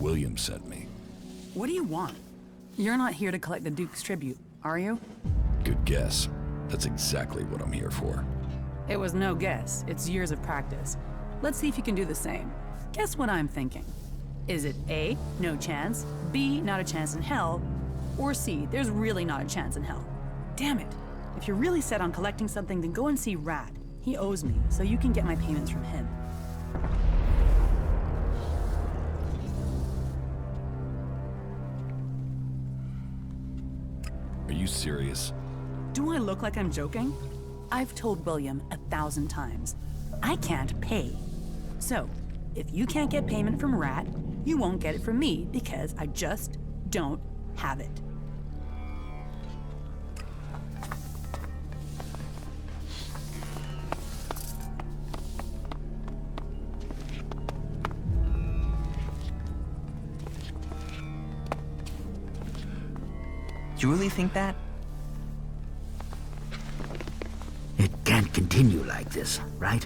William sent me. What do you want? You're not here to collect the Duke's tribute, are you? Good guess. That's exactly what I'm here for. It was no guess. It's years of practice. Let's see if you can do the same. Guess what I'm thinking. Is it A, no chance, B, not a chance in hell, or C, there's really not a chance in hell? Damn it. If you're really set on collecting something, then go and see Rat. He owes me, so you can get my payments from him. Are you serious? Do I look like I'm joking? I've told William 1,000 times. I can't pay. So, if you can't get payment from Rat, you won't get it from me because I just don't have it. You really think that? It can't continue like this, right?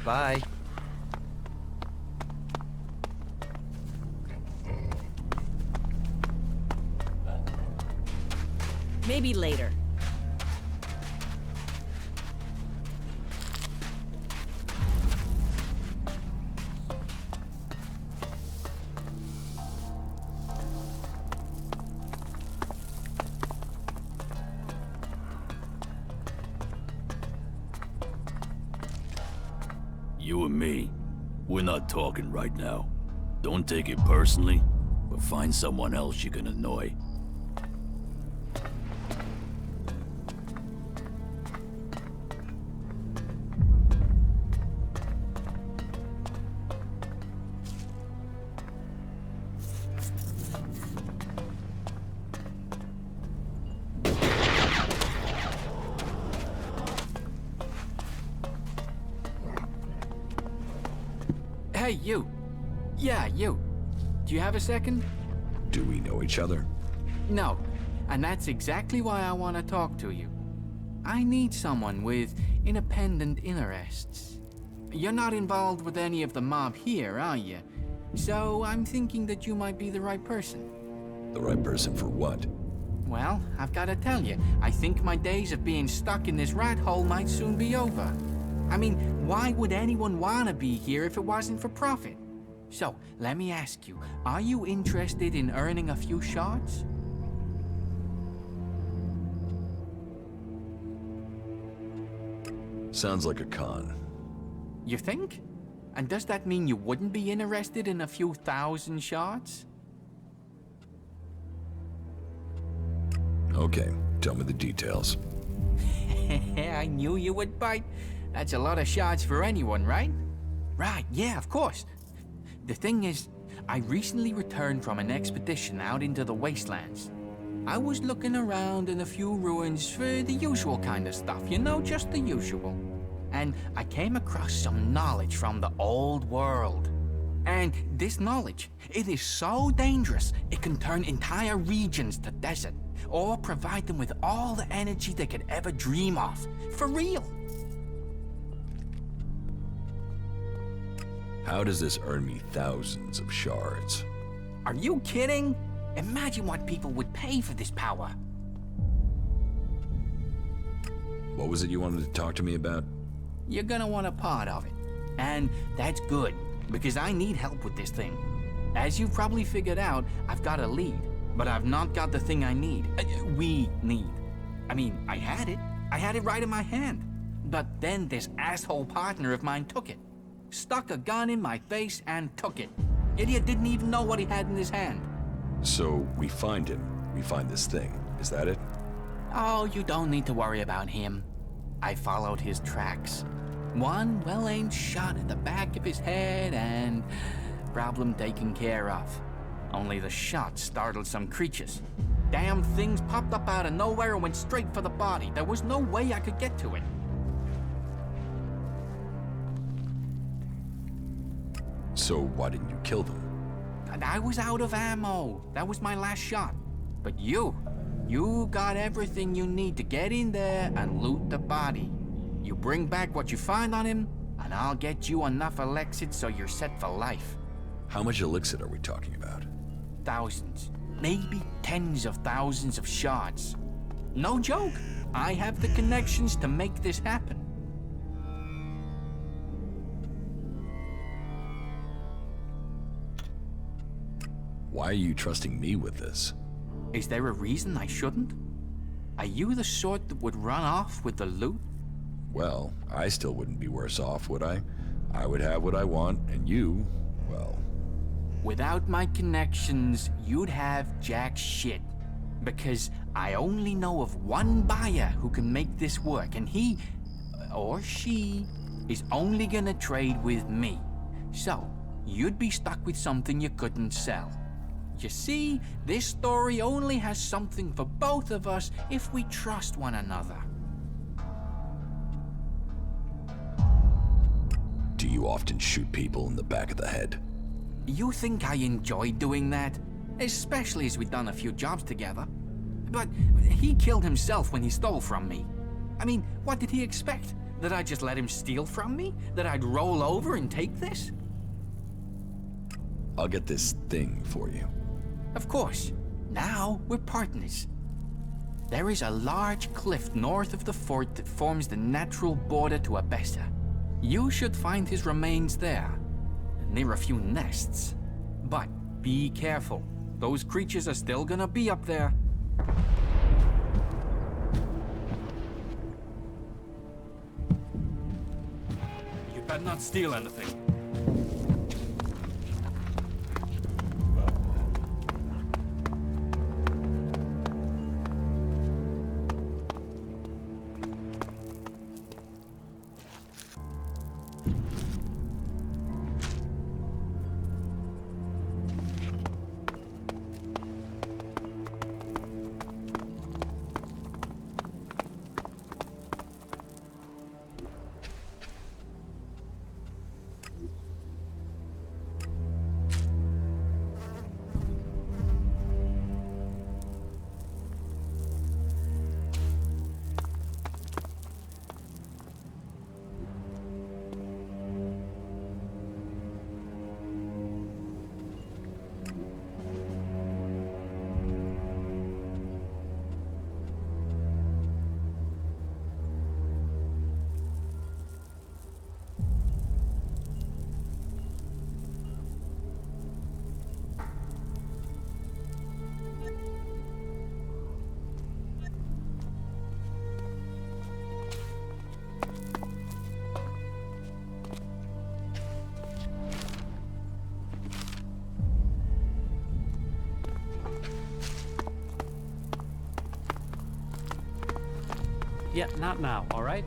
Bye. Maybe later. You and me, we're not talking right now. Don't take it personally, but find someone else you can annoy. Hey, you. Yeah, you. Do you have a second? Do we know each other? No, and that's exactly why I want to talk to you. I need someone with independent interests. You're not involved with any of the mob here, are you? So I'm thinking that you might be the right person. The right person for what? Well, I've got to tell you, I think my days of being stuck in this rat hole might soon be over. I mean, why would anyone want to be here if it wasn't for profit? So, let me ask you, are you interested in earning a few shards? Sounds like a con. You think? And does that mean you wouldn't be interested in a few thousand shards? Okay, tell me the details. I knew you would bite. That's a lot of shards for anyone, right? Right, yeah, of course. The thing is, I recently returned from an expedition out into the wastelands. I was looking around in a few ruins for the usual kind of stuff, you know, just the usual. And I came across some knowledge from the old world. And this knowledge, it is so dangerous, it can turn entire regions to desert, or provide them with all the energy they could ever dream of. For real. How does this earn me thousands of shards? Are you kidding? Imagine what people would pay for this power. What was it you wanted to talk to me about? You're gonna want a part of it. And that's good, because I need help with this thing. As you've probably figured out, I've got a lead, but I've not got the thing I need. We need. I mean, I had it. I had it right in my hand. But then this asshole partner of mine took it. Stuck a gun in my face and took it. Idiot didn't even know what he had in his hand. So, we find him. We find this thing. Is that it? Oh, you don't need to worry about him. I followed his tracks. One well-aimed shot at the back of his head and problem taken care of. Only the shot startled some creatures. Damn things popped up out of nowhere and went straight for the body. There was no way I could get to it. So why didn't you kill them? I was out of ammo. That was my last shot. But you got everything you need to get in there and loot the body. You bring back what you find on him, and I'll get you enough elixir so you're set for life. How much elixir are we talking about? Thousands, maybe tens of thousands of shards. No joke. I have the connections to make this happen. Why are you trusting me with this? Is there a reason I shouldn't? Are you the sort that would run off with the loot? Well, I still wouldn't be worse off, would I? I would have what I want, and you, well... Without my connections, you'd have jack shit. Because I only know of one buyer who can make this work, and he, or she, is only gonna trade with me. So, you'd be stuck with something you couldn't sell. You see, this story only has something for both of us if we trust one another. Do you often shoot people in the back of the head? You think I enjoy doing that? Especially as we've done a few jobs together. But he killed himself when he stole from me. I mean, what did he expect? That I'd just let him steal from me? That I'd roll over and take this? I'll get this thing for you. Of course. Now we're partners. There is a large cliff north of the fort that forms the natural border to Abessa. You should find his remains there, near a few nests. But be careful. Those creatures are still gonna be up there. You better not steal anything. Yeah, not now, all right?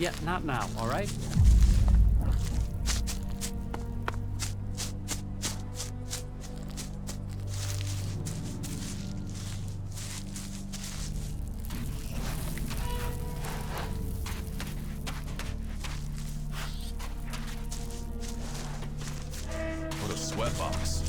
Yeah, not now, all right? What a sweatbox.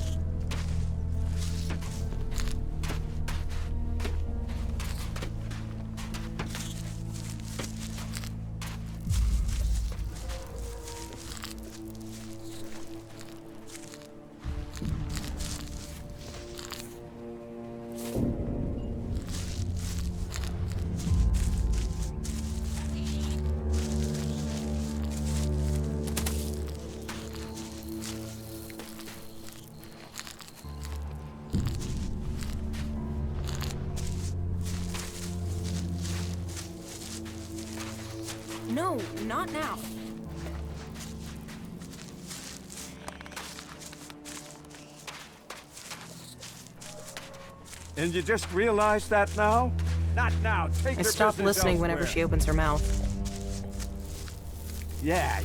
No, not now. And you just realized that now? Not now. Take I your stop business listening whenever elsewhere. she opens her mouth. Yeah.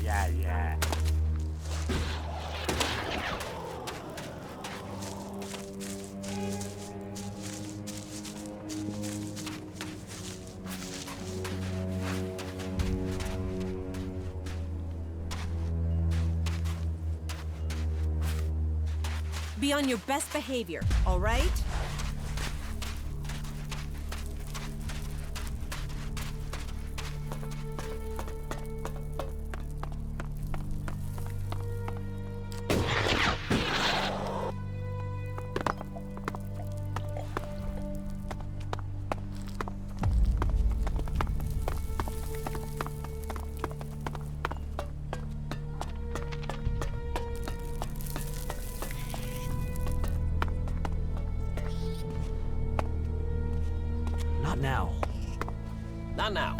Be on your best behavior, all right? Not now. Not now.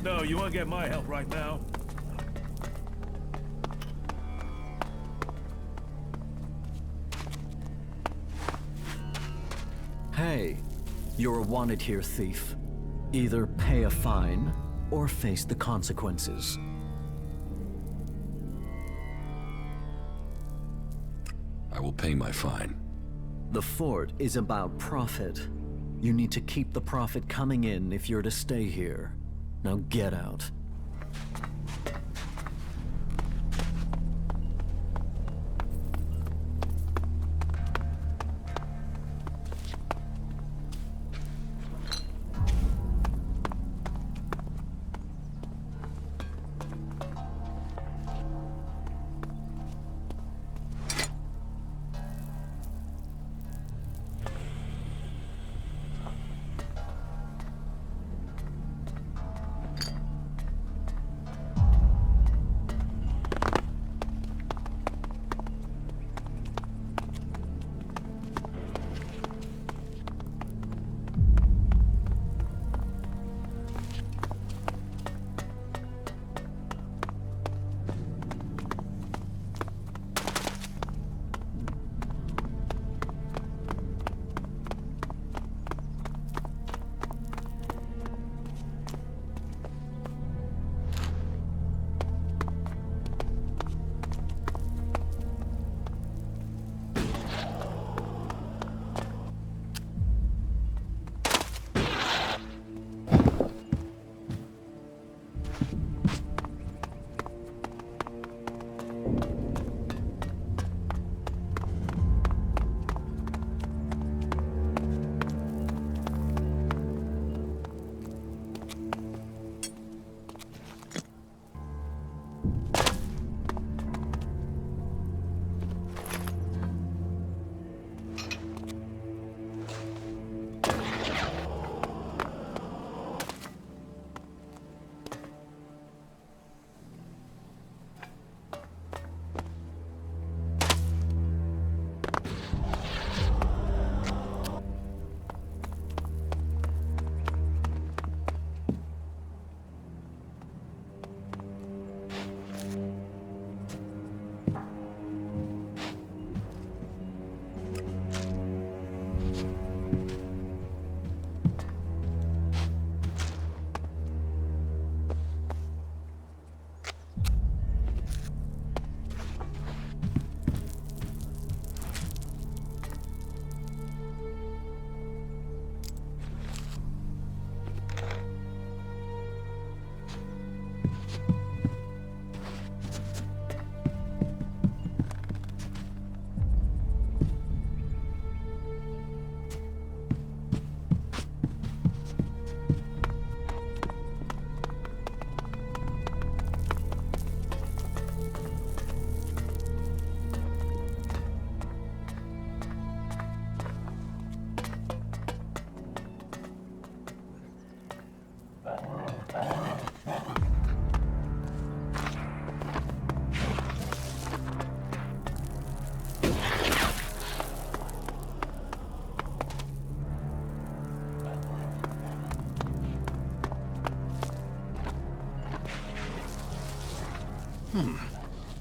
No, you won't get my help right now. Hey, you're a wanted here thief. Either pay a fine or face the consequences. I will pay my fine. The fort is about profit. You need to keep the profit coming in if you're to stay here. Now get out.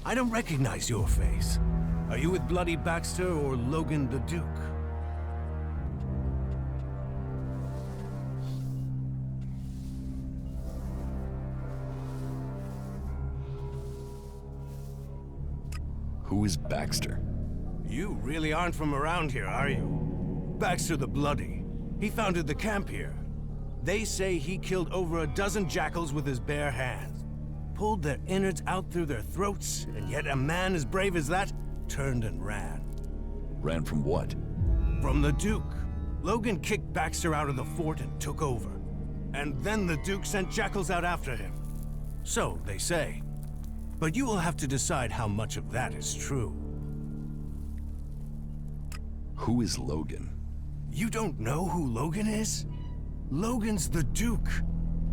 I don't recognize your face. Are you with Bloody Baxter or Logan the Duke? Who is Baxter? You really aren't from around here, are you? Baxter the Bloody. He founded the camp here. They say he killed over a dozen jackals with his bare hands. Pulled their innards out through their throats, and yet a man as brave as that turned and ran. Ran from what? From the Duke. Logan kicked Baxter out of the fort and took over. And then the Duke sent jackals out after him. So, they say. But you will have to decide how much of that is true. Who is Logan? You don't know who Logan is? Logan's the Duke.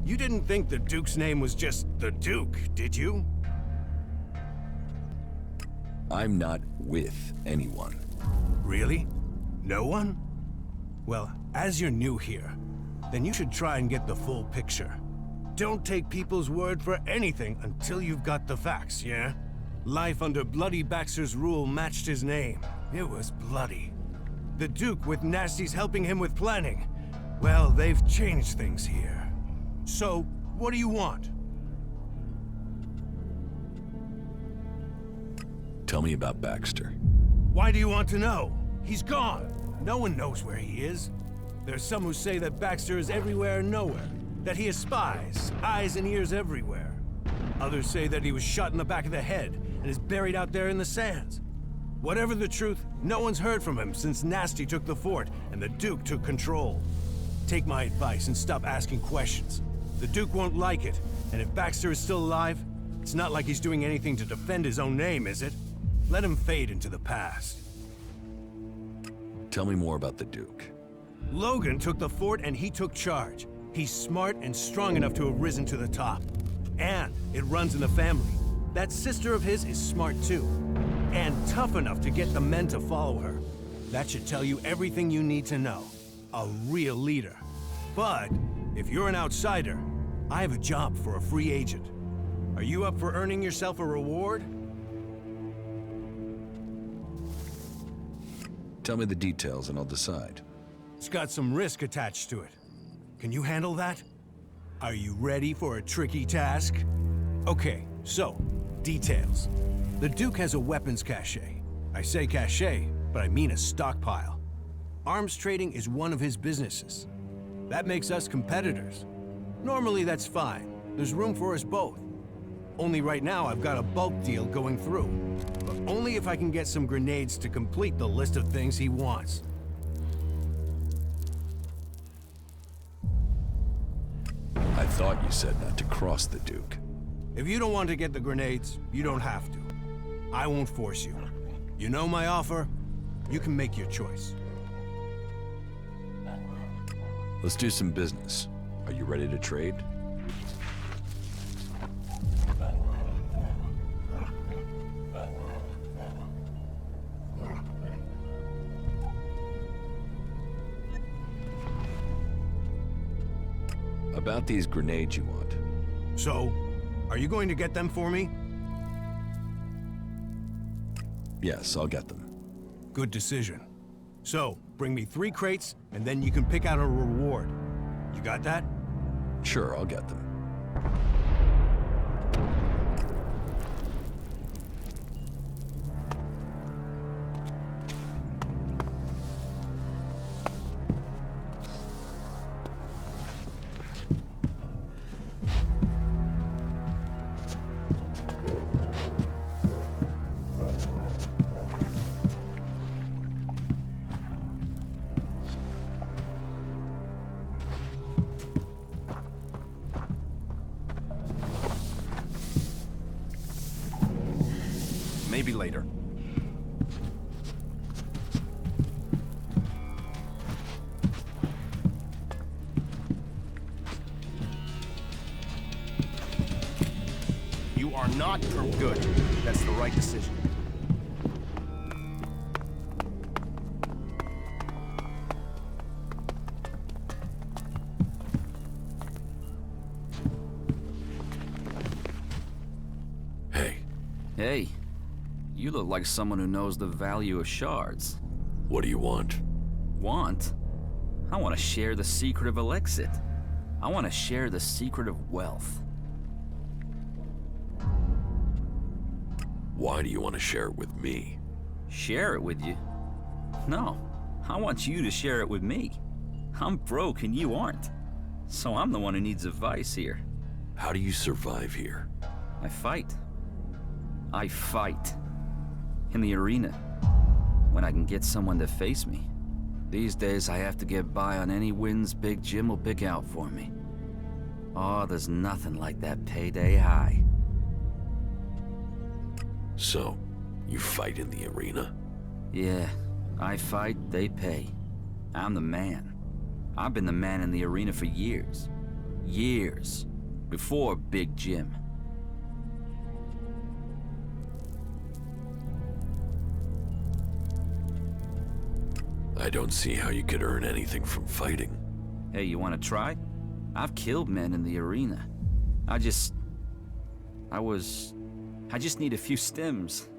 You didn't think the Duke's name was just the Duke, did you? I'm not with anyone. Really? No one? Well, as you're new here, then you should try and get the full picture. Don't take people's word for anything until you've got the facts, yeah? Life under Bloody Baxter's rule matched his name. It was bloody. The Duke, with Nasty's helping him with planning. Well, they've changed things here. So, what do you want? Tell me about Baxter. Why do you want to know? He's gone. No one knows where he is. There's some who say that Baxter is everywhere and nowhere. That he has spies, eyes and ears everywhere. Others say that he was shot in the back of the head and is buried out there in the sands. Whatever the truth, no one's heard from him since Nasty took the fort and the Duke took control. Take my advice and stop asking questions. The Duke won't like it, and if Baxter is still alive, it's not like he's doing anything to defend his own name, is it? Let him fade into the past. Tell me more about the Duke. Logan took the fort and he took charge. He's smart and strong enough to have risen to the top. And it runs in the family. That sister of his is smart too. And tough enough to get the men to follow her. That should tell you everything you need to know. A real leader. But if you're an outsider, I have a job for a free agent. Are you up for earning yourself a reward? Tell me the details and I'll decide. It's got some risk attached to it. Can you handle that? Are you ready for a tricky task? Okay, so, details. The Duke has a weapons cache. I say cache, but I mean a stockpile. Arms trading is one of his businesses. That makes us competitors. Normally that's fine. There's room for us both. Only right now I've got a bulk deal going through. But only if I can get some grenades to complete the list of things he wants. I thought you said not to cross the Duke. If you don't want to get the grenades, you don't have to. I won't force you. You know my offer? You can make your choice. Let's do some business. Are you ready to trade? About these grenades you want. So, are you going to get them for me? Yes, I'll get them. Good decision. So, bring me 3 crates, and then you can pick out a reward. You got that? Sure, I'll get them. Maybe later. You are not for good. That's the right decision. Hey, Hey, you look like someone who knows the value of shards. What do you want? Want? I want to share the secret of Elexit. I want to share the secret of wealth. Why do you want to share it with me? Share it with you? No, I want you to share it with me. I'm broke and you aren't. So I'm the one who needs advice here. How do you survive here? I fight. I fight. In the arena. When I can get someone to face me. These days I have to get by on any wins Big Jim will pick out for me. Oh, there's nothing like that payday high. So, you fight in the arena? Yeah, I fight, they pay. I'm the man. I've been the man in the arena for years. Years. Before Big Jim. I don't see how you could earn anything from fighting. Hey, you wanna try? I've killed men in the arena. I just need a few stims.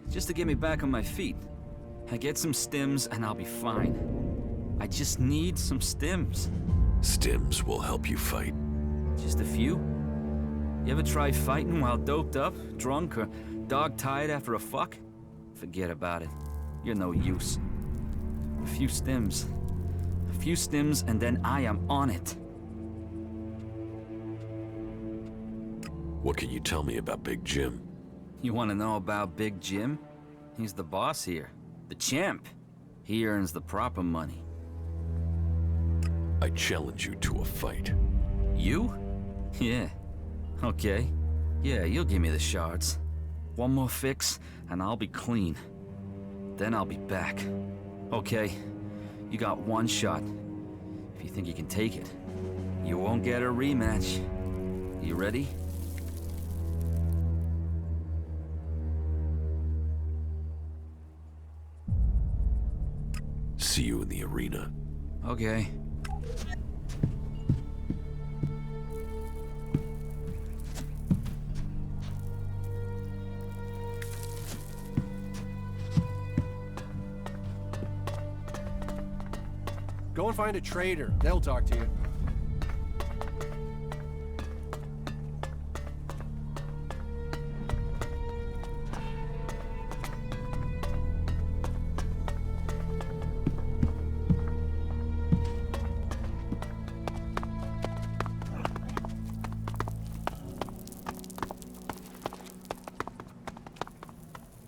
Just to get me back on my feet. I get some stims and I'll be fine. I just need some stims. Stims will help you fight. Just a few? You ever try fighting while doped up, drunk, or dog-tired after a fuck? Forget about it. You're no use. A few stims. A few stims and then I am on it. What can you tell me about Big Jim? You want to know about Big Jim? He's the boss here. The champ. He earns the proper money. I challenge you to a fight. You? Yeah. Okay. Yeah, you'll give me the shards. One more fix, and I'll be clean. Then I'll be back. Okay. You got one shot. If you think you can take it, you won't get a rematch. You ready? See you in the arena. Okay. Go and find a trader. They'll talk to you.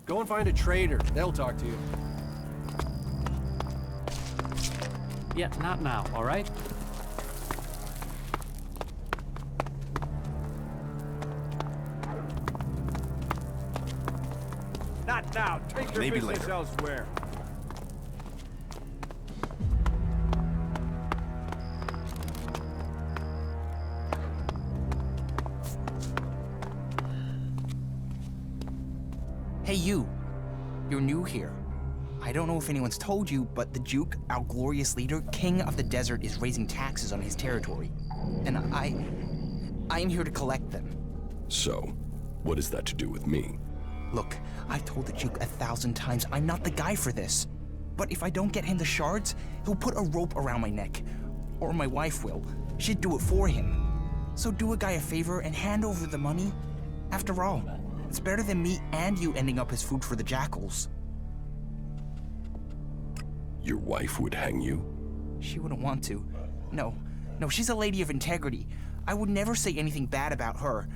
Go and find a trader. They'll talk to you. Yeah, not now, all right? Not now. Take your Maybe business later. elsewhere. Hey, you. You're new here. I don't know if anyone's told you, but the Duke, our glorious leader, King of the Desert, is raising taxes on his territory. And I am here to collect them. So, what is that to do with me? Look, I've told the Duke 1,000 times I'm not the guy for this. But if I don't get him the shards, he'll put a rope around my neck. Or my wife will. She'd do it for him. So do a guy a favor and hand over the money. After all, it's better than me and you ending up as food for the jackals. Your wife would hang you? She wouldn't want to. No, she's a lady of integrity. I would never say anything bad about her.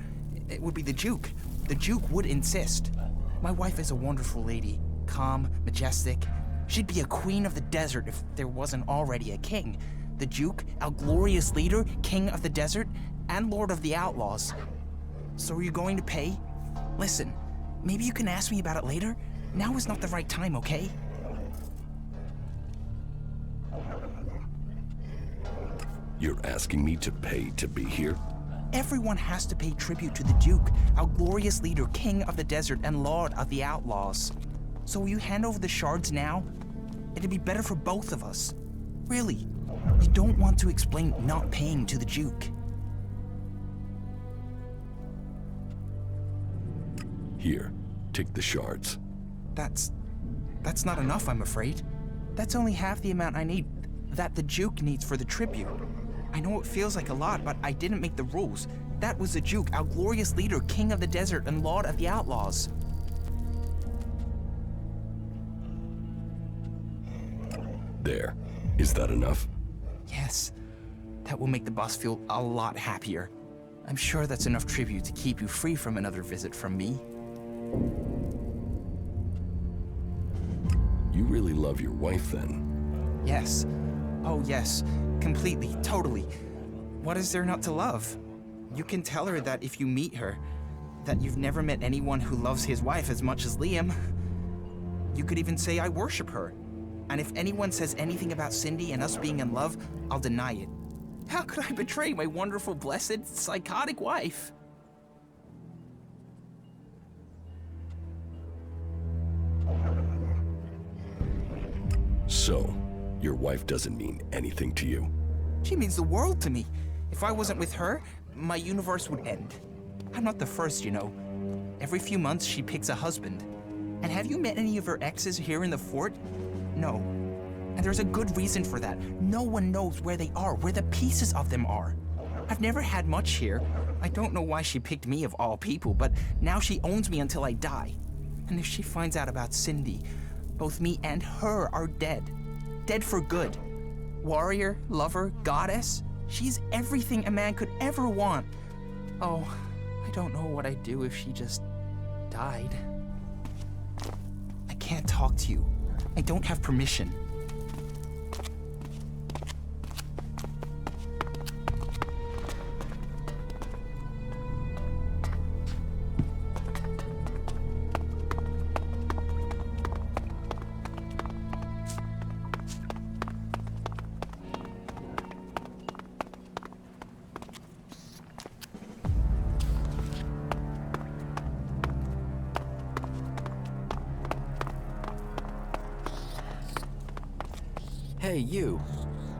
It would be the Duke. The Duke would insist. My wife is a wonderful lady. Calm, majestic. She'd be a queen of the desert if there wasn't already a king. The Duke, our glorious leader, king of the desert, and lord of the outlaws. So are you going to pay? Listen, maybe you can ask me about it later. Now is not the right time, okay? You're asking me to pay to be here? Everyone has to pay tribute to the Duke, our glorious leader, king of the desert, and lord of the outlaws. So will you hand over the shards now? It'd be better for both of us. Really, you don't want to explain not paying to the Duke. Here, take the shards. That's not enough, I'm afraid. That's only half the amount I need, that the Duke needs for the tribute. I know it feels like a lot, but I didn't make the rules. That was the Duke, our glorious leader, king of the desert and lord of the outlaws. There. Is that enough? Yes. That will make the boss feel a lot happier. I'm sure that's enough tribute to keep you free from another visit from me. You really love your wife, then? Yes. Oh, yes. Completely, totally. What is there not to love? You can tell her that if you meet her, that you've never met anyone who loves his wife as much as Liam. You could even say I worship her. And if anyone says anything about Cindy and us being in love, I'll deny it. How could I betray my wonderful, blessed, psychotic wife? So, your wife doesn't mean anything to you? She means the world to me. If I wasn't with her, my universe would end. I'm not the first, you know. Every few months, she picks a husband. And have you met any of her exes here in the fort? No. And there's a good reason for that. No one knows where they are, where the pieces of them are. I've never had much here. I don't know why she picked me of all people, but now she owns me until I die. And if she finds out about Cindy, both me and her are dead. Dead for good. Warrior, lover, goddess. She's everything a man could ever want. Oh, I don't know what I'd do if she just died. I can't talk to you. I don't have permission. Hey, you.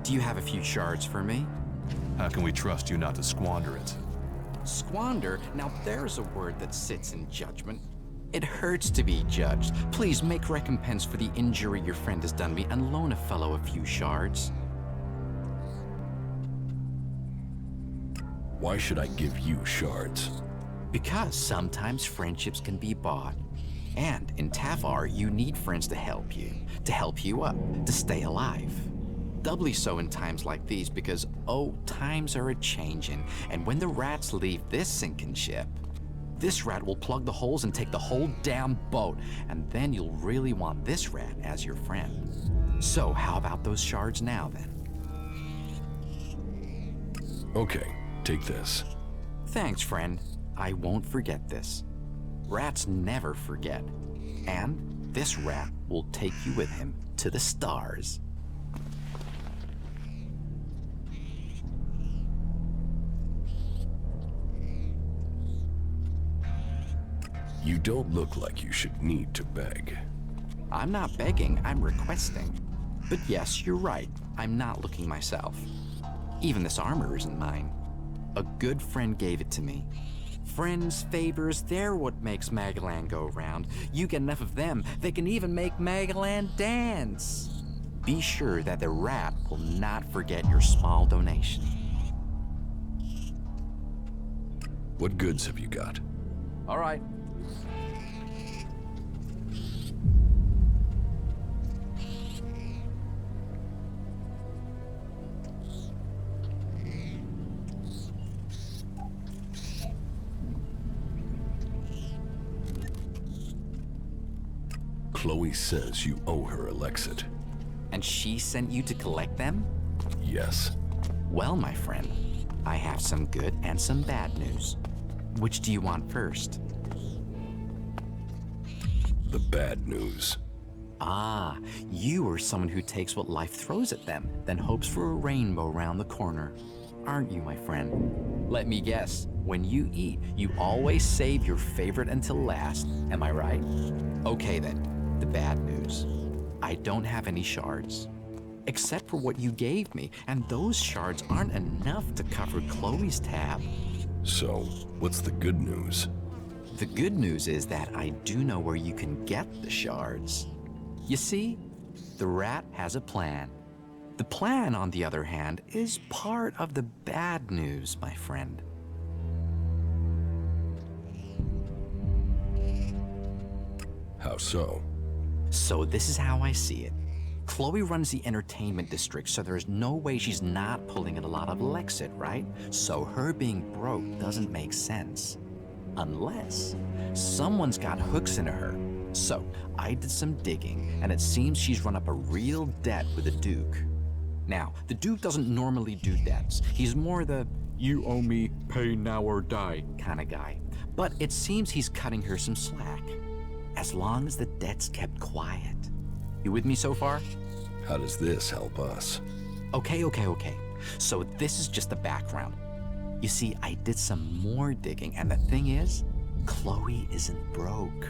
Do you have a few shards for me? How can we trust you not to squander it? Squander? Now there's a word that sits in judgment. It hurts to be judged. Please make recompense for the injury your friend has done me and loan a fellow a few shards. Why should I give you shards? Because sometimes friendships can be bought. And in Tavar, you need friends to help you up, to stay alive. Doubly so in times like these because, oh, times are a-changin', and when the rats leave this sinking ship, this rat will plug the holes and take the whole damn boat, and then you'll really want this rat as your friend. So how about those shards now, then? Okay, take this. Thanks, friend. I won't forget this. Rats never forget. And this rat will take you with him to the stars. You don't look like you should need to beg. I'm not begging, I'm requesting. But yes, you're right. I'm not looking myself. Even this armor isn't mine. A good friend gave it to me. Friends, favors, they're what makes Magalan go round. You get enough of them, they can even make Magalan dance. Be sure that the rat will not forget your small donation. What goods have you got? All right. Chloe says you owe her a Lexit. And she sent you to collect them? Yes. Well, my friend, I have some good and some bad news. Which do you want first? The bad news. Ah, you are someone who takes what life throws at them, then hopes for a rainbow round the corner. Aren't you, my friend? Let me guess, when you eat, you always save your favorite until last, am I right? Okay then, the bad news. I don't have any shards. Except for what you gave me, and those shards aren't enough to cover Chloe's tab. So, what's the good news? The good news is that I do know where you can get the shards. You see, the rat has a plan. The plan, on the other hand, is part of the bad news, my friend. How so? So this is how I see it. Chloe runs the entertainment district, so there's no way she's not pulling in a lot of Lexit, right? So her being broke doesn't make sense. Unless someone's got hooks into her. So I did some digging, and it seems she's run up a real debt with the Duke. Now, the Duke doesn't normally do debts. He's more the, you owe me, pay now or die kind of guy. But it seems he's cutting her some slack. As long as the debt's kept quiet. You with me so far? How does this help us? Okay. So this is just the background. You see, I did some more digging, and the thing is, Chloe isn't broke.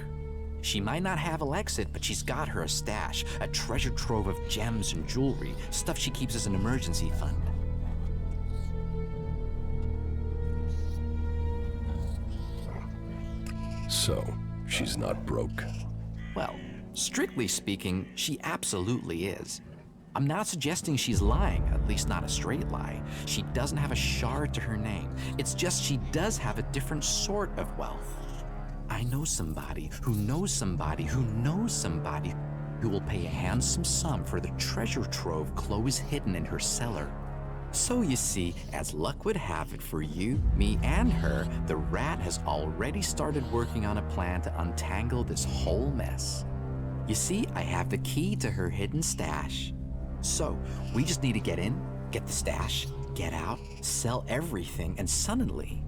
She might not have Alexit, but she's got her a stash, a treasure trove of gems and jewelry, stuff she keeps as an emergency fund. So, she's not broke? Well, strictly speaking, she absolutely is. I'm not suggesting she's lying, at least not a straight lie. She doesn't have a shard to her name. It's just she does have a different sort of wealth. I know somebody who knows somebody who knows somebody who will pay a handsome sum for the treasure trove Chloe's hidden in her cellar. So you see, as luck would have it for you, me, and her, the rat has already started working on a plan to untangle this whole mess. You see, I have the key to her hidden stash. So, we just need to get in, get the stash, get out, sell everything, and suddenly,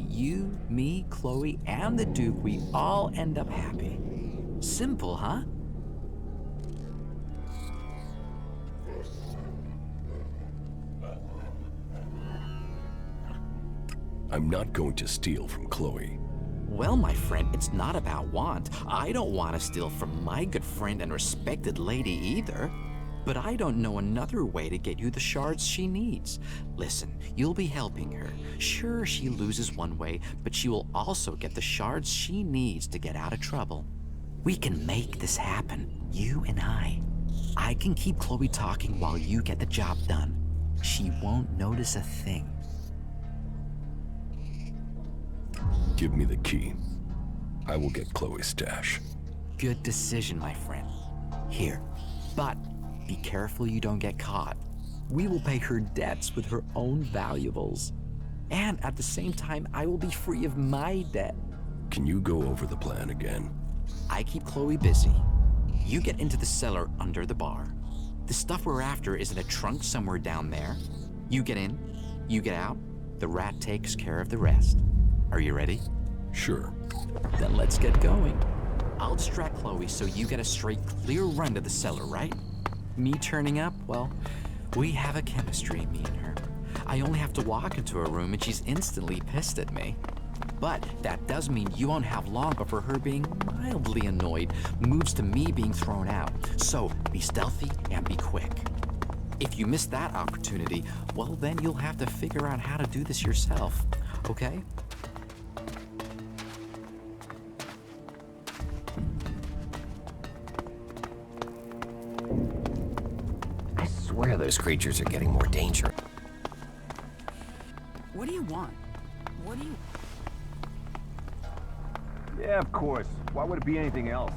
you, me, Chloe, and the Duke, we all end up happy. Simple, huh? I'm not going to steal from Chloe. Well, my friend, it's not about want. I don't want to steal from my good friend and respected lady either. But I don't know another way to get you the shards she needs. Listen, you'll be helping her. Sure, she loses one way, but she will also get the shards she needs to get out of trouble. We can make this happen, you and I. I can keep Chloe talking while you get the job done. She won't notice a thing. Give me the key. I will get Chloe's stash. Good decision, my friend. Here, but be careful you don't get caught. We will pay her debts with her own valuables. And at the same time, I will be free of my debt. Can you go over the plan again? I keep Chloe busy. You get into the cellar under the bar. The stuff we're after is in a trunk somewhere down there. You get in, you get out, the rat takes care of the rest. Are you ready? Sure. Then let's get going. I'll distract Chloe so you get a straight, clear run to the cellar, right? Me turning up, well, we have a chemistry, me and her. I only have to walk into her room and she's instantly pissed at me. But that does mean you won't have long before her being mildly annoyed moves to me being thrown out. So be stealthy and be quick. If you miss that opportunity, well, then you'll have to figure out how to do this yourself, okay? I swear those creatures are getting more dangerous. What do you want? What do you... Yeah, of course. Why would it be anything else?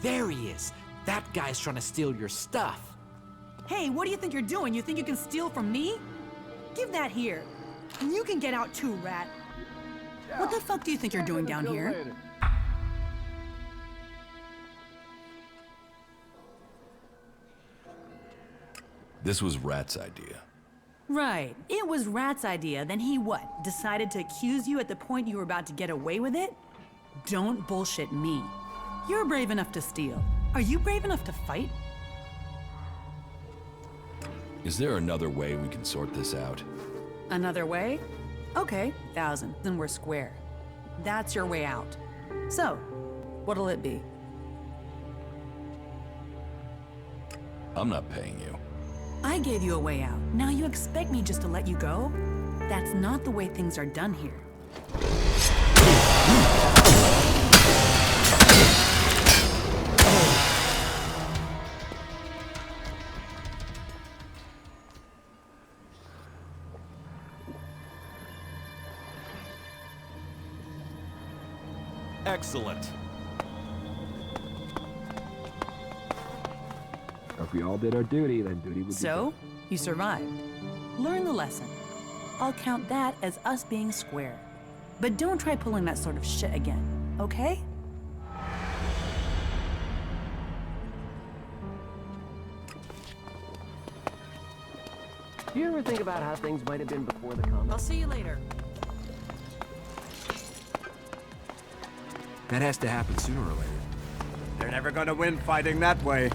There he is. That guy's trying to steal your stuff. Hey, what do you think you're doing? You think you can steal from me? Give that here. You can get out too, rat. What the fuck do you think you're doing down here? This was Rat's idea. Right. It was Rat's idea. Then he what? Decided to accuse you at the point you were about to get away with it? Don't bullshit me. You're brave enough to steal. Are you brave enough to fight? Is there another way we can sort this out? Another way? Okay, 1,000, then we're square. That's your way out. So, what'll it be? I'm not paying you. I gave you a way out. Now you expect me just to let you go? That's not the way things are done here. Excellent. If we all did our duty, then duty would be So, you survived. Learn the lesson. I'll count that as us being square. But don't try pulling that sort of shit again, okay? Do you ever think about how things might have been before the comet? I'll see you later. That has to happen sooner or later. They're never gonna win fighting that way.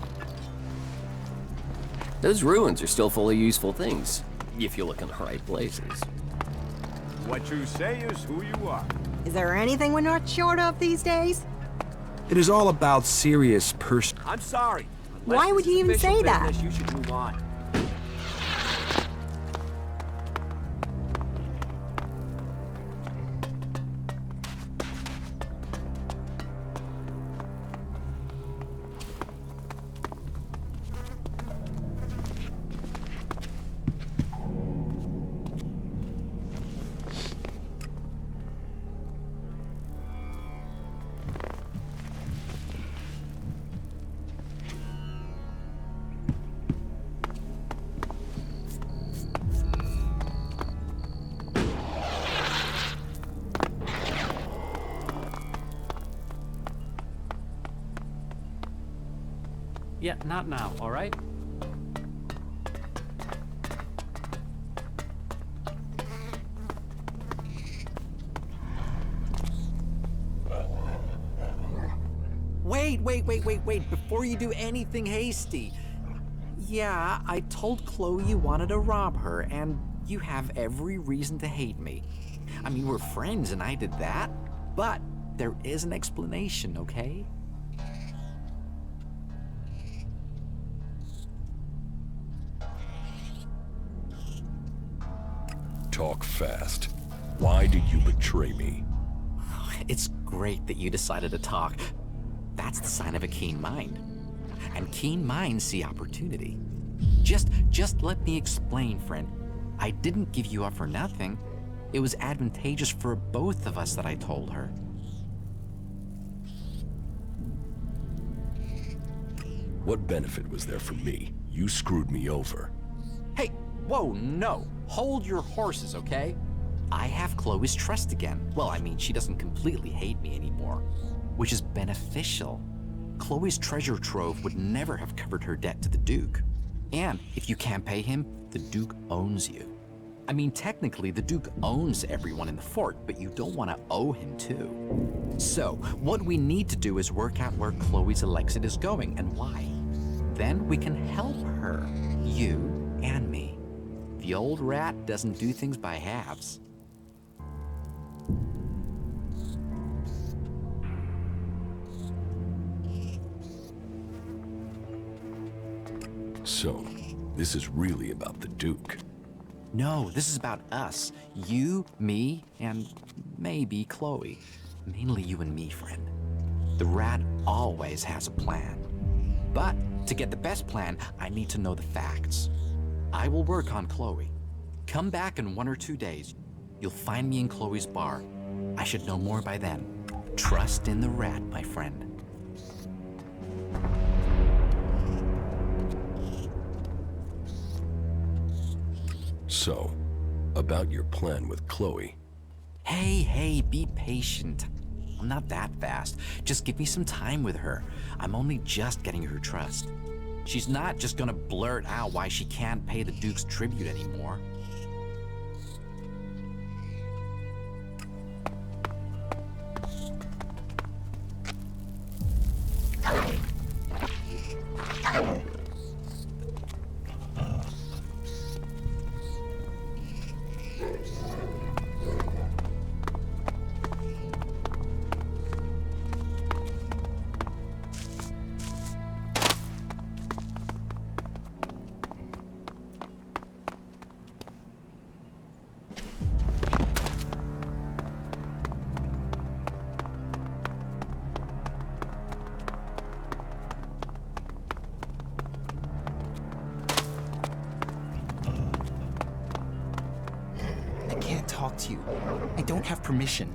Those ruins are still full of useful things, if you look in the right places. What you say is who you are. Is there anything we're not short of these days? It is all about serious I'm sorry. Why would you even say that? You should move on. Yeah, not now, all right? Wait, before you do anything hasty. Yeah, I told Chloe you wanted to rob her, and you have every reason to hate me. I mean, we're friends and I did that, but there is an explanation, okay? Talk fast. Why did you betray me? It's great that you decided to talk. That's the sign of a keen mind. And keen minds see opportunity. Just let me explain, friend. I didn't give you up for nothing. It was advantageous for both of us that I told her. What benefit was there for me? You screwed me over. Hey, whoa, no. Hold your horses, okay? I have Chloe's trust again. Well, I mean, she doesn't completely hate me anymore, which is beneficial. Chloe's treasure trove would never have covered her debt to the Duke. And if you can't pay him, the Duke owns you. I mean, technically, the Duke owns everyone in the fort, but you don't want to owe him too. So, what we need to do is work out where Chloe's Elexit is going and why. Then we can help her, you and me. The old rat doesn't do things by halves. So, this is really about the Duke. No, this is about us. You, me, and maybe Chloe. Mainly you and me, friend. The rat always has a plan. But to get the best plan, I need to know the facts. I will work on Chloe. Come back in 1 or 2 days. You'll find me in Chloe's bar. I should know more by then. Trust in the rat, my friend. So, about your plan with Chloe. Hey, be patient. I'm not that fast. Just give me some time with her. I'm only just getting her trust. She's not just gonna blurt out why she can't pay the Duke's tribute anymore. I don't have permission.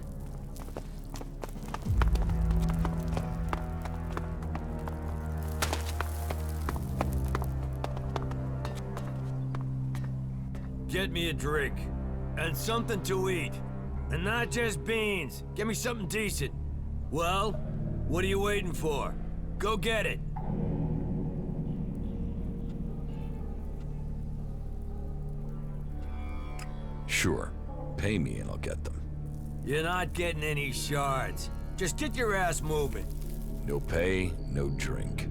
Get me a drink. And something to eat. And not just beans. Get me something decent. Well, what are you waiting for? Go get it. Sure. Pay me and I'll get them. You're not getting any shards. Just get your ass moving. No pay, no drink.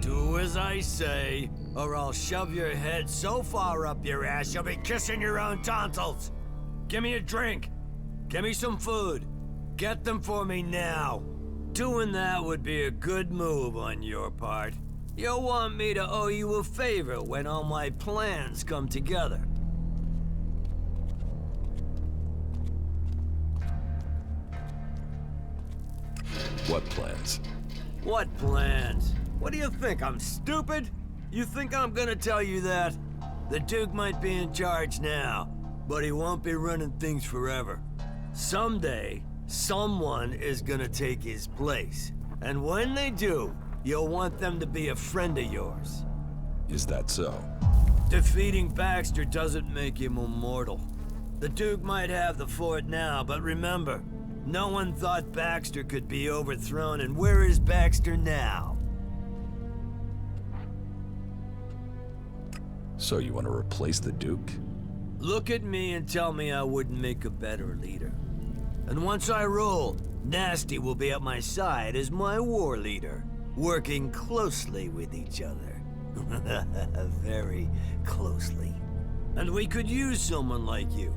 Do as I say, or I'll shove your head so far up your ass you'll be kissing your own tonsils. Give me a drink. Give me some food. Get them for me now. Doing that would be a good move on your part. You'll want me to owe you a favor when all my plans come together. What plans? What plans? What do you think, I'm stupid? You think I'm gonna tell you that? The Duke might be in charge now, but he won't be running things forever. Someday, someone is gonna take his place. And when they do, you'll want them to be a friend of yours. Is that so? Defeating Baxter doesn't make him immortal. The Duke might have the fort now, but remember, no one thought Baxter could be overthrown, and where is Baxter now? So you want to replace the Duke? Look at me and tell me I wouldn't make a better leader. And once I rule, Nasty will be at my side as my war leader, working closely with each other. Very closely. And we could use someone like you.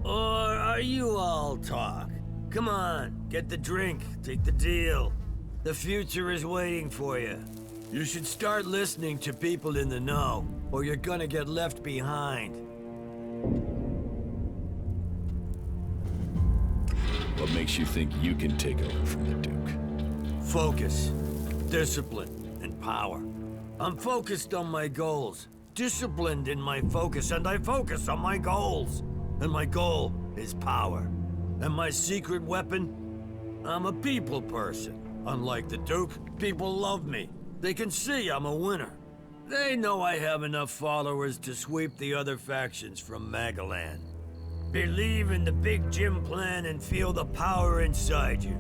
Or are you all talk? Come on, get the drink, take the deal. The future is waiting for you. You should start listening to people in the know, or you're gonna get left behind. What makes you think you can take over from the Duke? Focus, discipline, and power. I'm focused on my goals, disciplined in my focus, and I focus on my goals. And my goal is power. And my secret weapon? I'm a people person. Unlike the Duke, people love me. They can see I'm a winner. They know I have enough followers to sweep the other factions from Magaland. Believe in the Big Jim plan and feel the power inside you.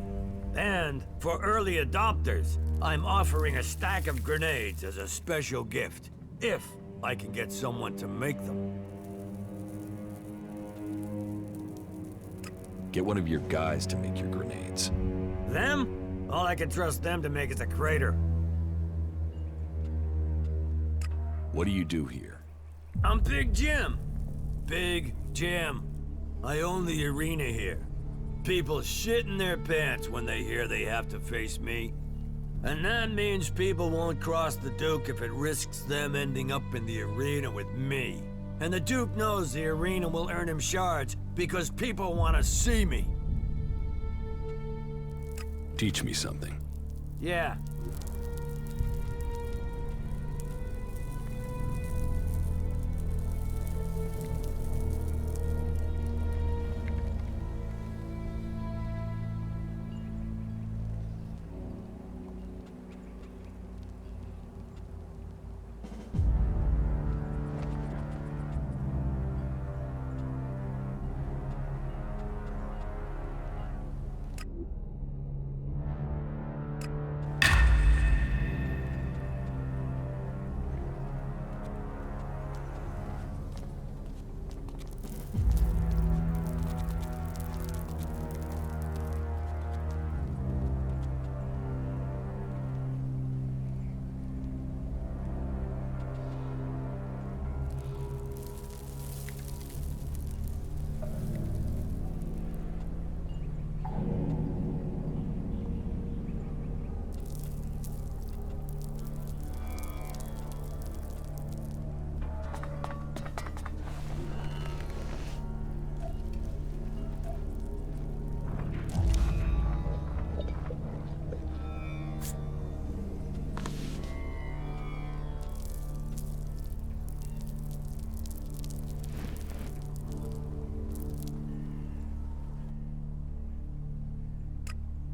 And for early adopters, I'm offering a stack of grenades as a special gift, if I can get someone to make them. Get one of your guys to make your grenades. Them? All I can trust them to make is a crater. What do you do here? I'm Big Jim. Big Jim. I own the arena here. People shit in their pants when they hear they have to face me. And that means people won't cross the Duke if it risks them ending up in the arena with me. And the Duke knows the arena will earn him shards because people want to see me. Teach me something. Yeah.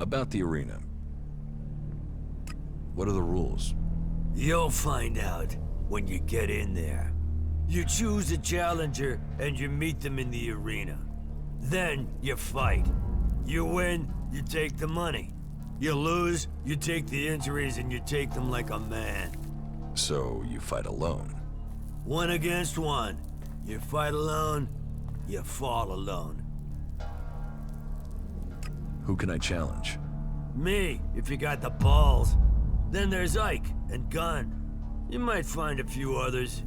About the arena. What are the rules? You'll find out when you get in there. You choose a challenger and you meet them in the arena. Then you fight. You win, you take the money. You lose, you take the injuries and you take them like a man. So you fight alone? 1 against 1. You fight alone, you fall alone. Who can I challenge? Me, if you got the balls. Then there's Ike and Gunn. You might find a few others,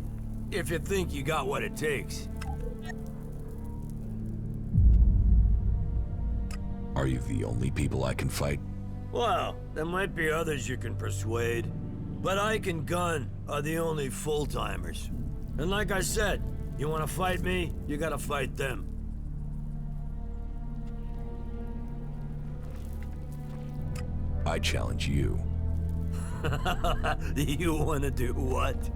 if you think you got what it takes. Are you the only people I can fight? Well, there might be others you can persuade. But Ike and Gunn are the only full-timers. And like I said, you wanna fight me, you gotta fight them. I challenge you. You wanna do what?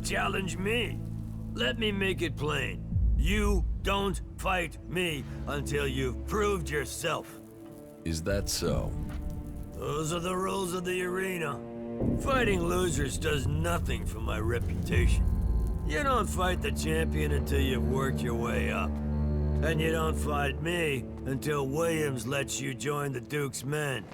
Challenge me. Let me make it plain. You don't fight me until you've proved yourself. Is that so? Those are the rules of the arena. Fighting losers does nothing for my reputation. You don't fight the champion until you've worked your way up. And you don't fight me until Williams lets you join the Duke's men.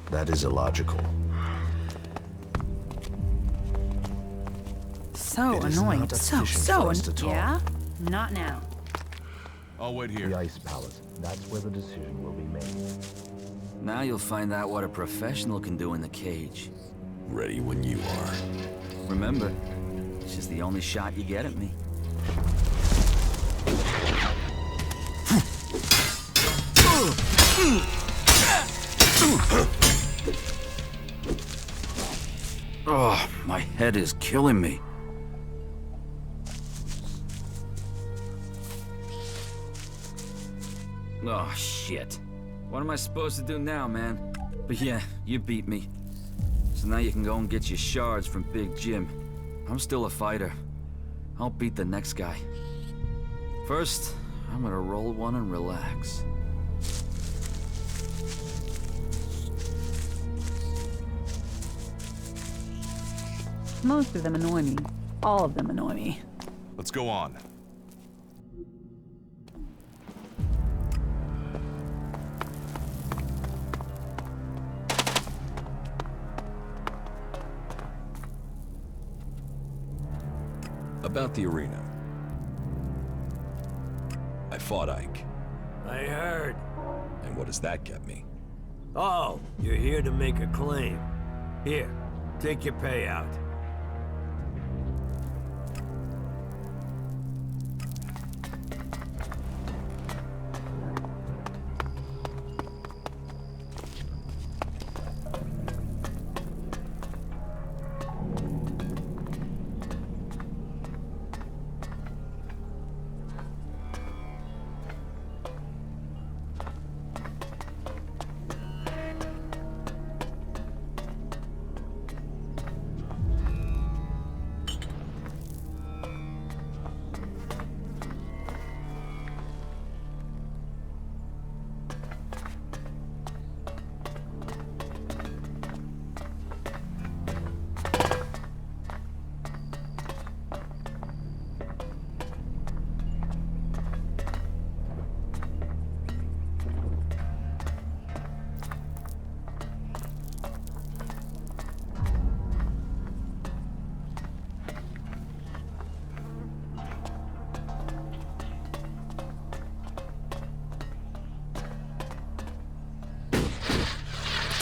That is illogical. So It is annoying. not So efficient for us to talk. Yeah? Not now. I'll wait here. The Ice Palace. That's where the decision will be made. Now you'll find out what a professional can do in the cage. Ready when you are. Remember, this is the only shot you get at me. Oh, my head is killing me. Oh, shit. What am I supposed to do now, man? But yeah, you beat me. So now you can go and get your shards from Big Jim. I'm still a fighter. I'll beat the next guy. First, I'm gonna roll one and relax. Most of them annoy me. All of them annoy me. Let's go on. About the arena. I fought Ike. I heard. And what does that get me? Oh, you're here to make a claim. Here, take your payout.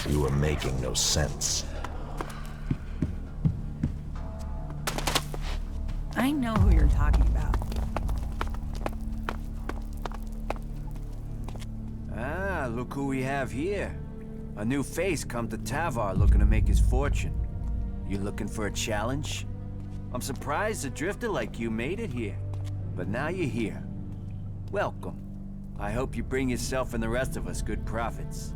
You are making no sense. I know who you're talking about. Ah, look who we have here. A new face come to Tavar looking to make his fortune. You looking for a challenge? I'm surprised a drifter like you made it here. But now you're here. Welcome. I hope you bring yourself and the rest of us good profits.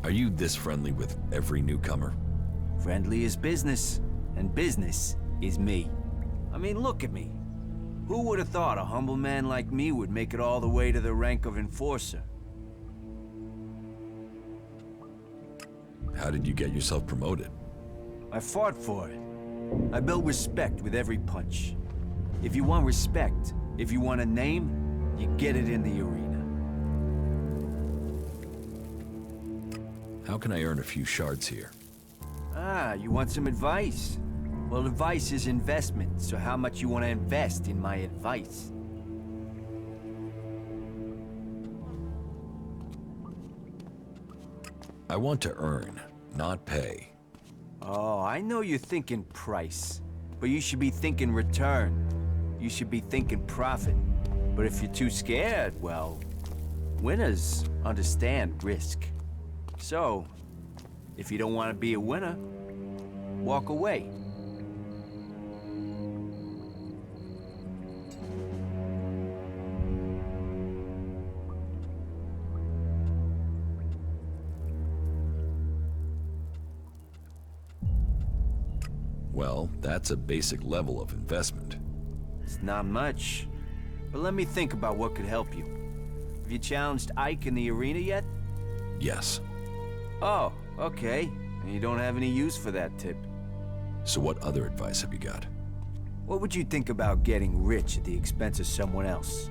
Are you this friendly with every newcomer? Friendly is business, and business is me. I mean, look at me. Who would have thought a humble man like me would make it all the way to the rank of enforcer? How did you get yourself promoted? I fought for it. I built respect with every punch. If you want respect, if you want a name, you get it in the arena. How can I earn a few shards here? Ah, you want some advice? Well, advice is investment, so how much you want to invest in my advice? I want to earn, not pay. Oh, I know you're thinking price, but you should be thinking return. You should be thinking profit. But if you're too scared, well, winners understand risk. So, if you don't want to be a winner, walk away. Well, that's a basic level of investment. It's not much, but let me think about what could help you. Have you challenged Ike in the arena yet? Yes. Oh, okay. And you don't have any use for that tip. So what other advice have you got? What would you think about getting rich at the expense of someone else?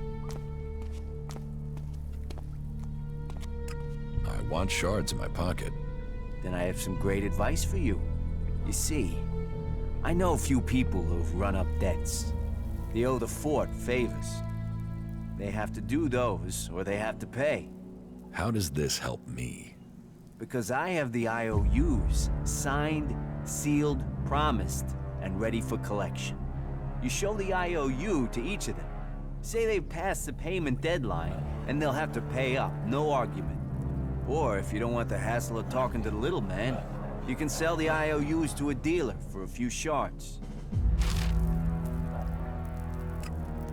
I want shards in my pocket. Then I have some great advice for you. You see, I know a few people who've run up debts. They owe the fort favors. They have to do those, or they have to pay. How does this help me? Because I have the IOUs signed, sealed, promised, and ready for collection. You show the IOU to each of them. Say they've passed the payment deadline, and they'll have to pay up, no argument. Or if you don't want the hassle of talking to the little man, you can sell the IOUs to a dealer for a few shards.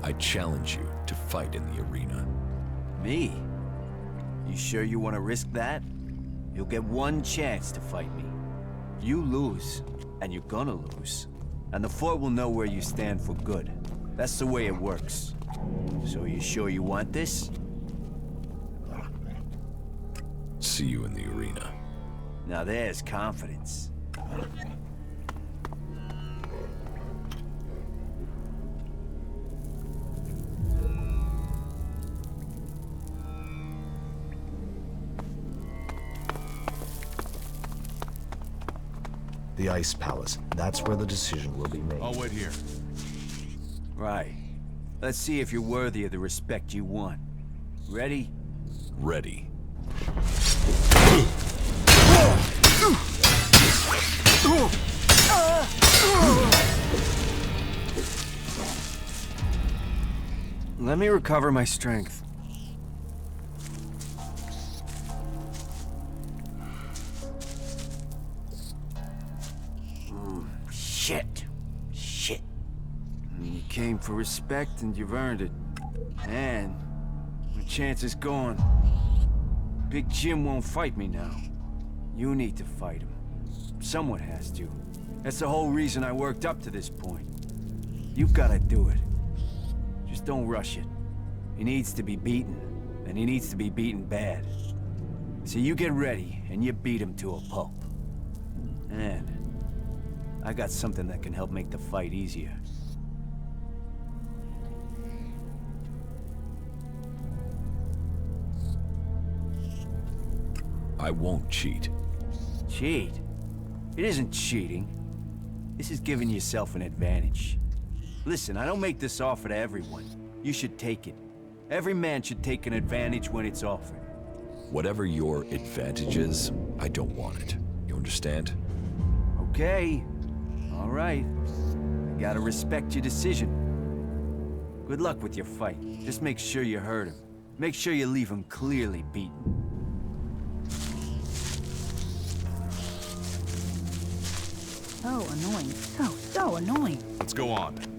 I challenge you to fight in the arena. Me? You sure you want to risk that? You'll get one chance to fight me. You lose, and you're gonna lose. And the fort will know where you stand for good. That's the way it works. So you sure you want this? See you in the arena. Now there's confidence. The Ice Palace. That's where the decision will be made. I'll wait here. Right. Let's see if you're worthy of the respect you want. Ready? Ready. Let me recover my strength. Shit. Shit. You came for respect and you've earned it. And my chance is gone. Big Jim won't fight me now. You need to fight him. Someone has to. That's the whole reason I worked up to this point. You've got to do it. Just don't rush it. He needs to be beaten, and he needs to be beaten bad. So you get ready, and you beat him to a pulp. And I got something that can help make the fight easier. I won't cheat. Cheat? It isn't cheating. This is giving yourself an advantage. Listen, I don't make this offer to everyone. You should take it. Every man should take an advantage when it's offered. Whatever your advantage is, I don't want it. You understand? Okay. All right. I gotta respect your decision. Good luck with your fight. Just make sure you hurt him. Make sure you leave him clearly beaten. So annoying. So annoying. Let's go on.